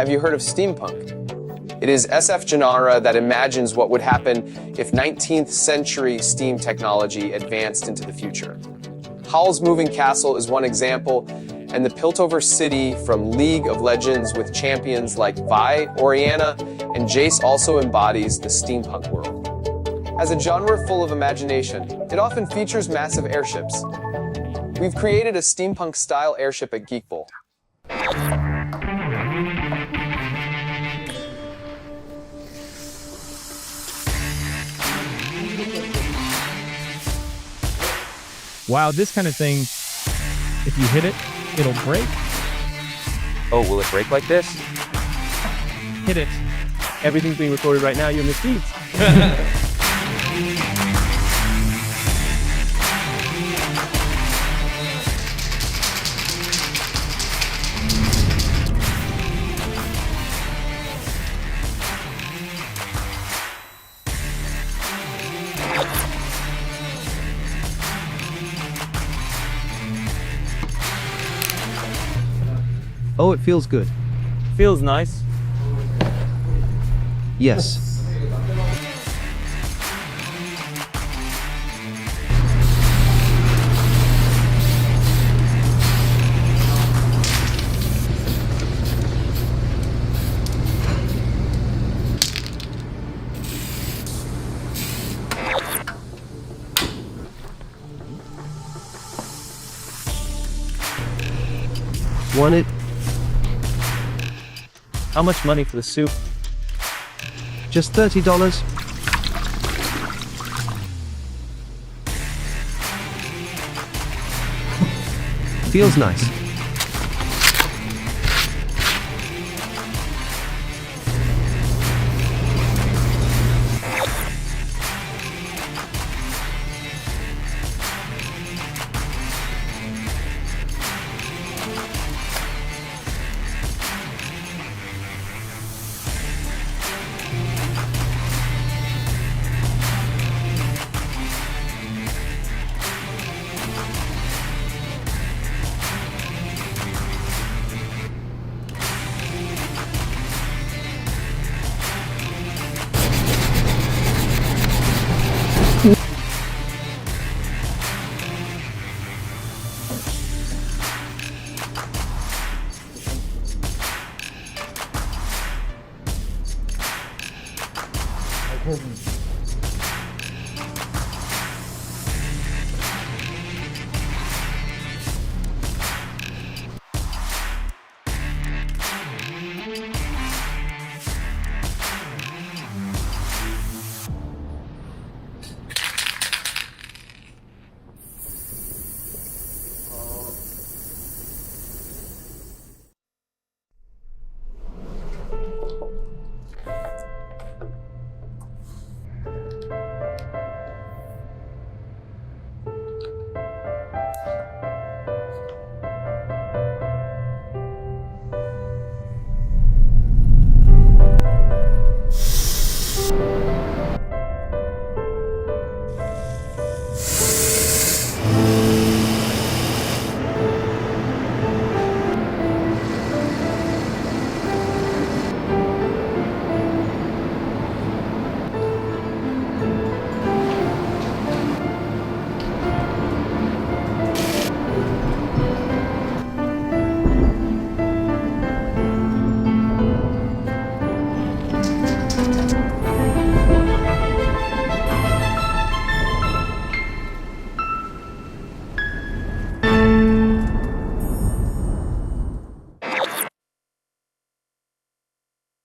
Have you heard of steampunk? It is SF genre that imagines what would happen if 19th century steam technology advanced into the future. Howl's Moving Castle is one example, and the Piltover City from League of Legends with champions like Vi, Orianna, and Jace also embodies the steampunk world. As a genre full of imagination, it often features massive airships. We've created a steampunk-style airship at Geekbowl. Wow, this kind of thing, if you hit it, it'll break. Oh, will it break like this? Hit it. Everything's being recorded right now, you're misdeeds. Oh, it feels good. Feels nice. Yes. Want it? How much money for the soup? Just $30. Feels nice.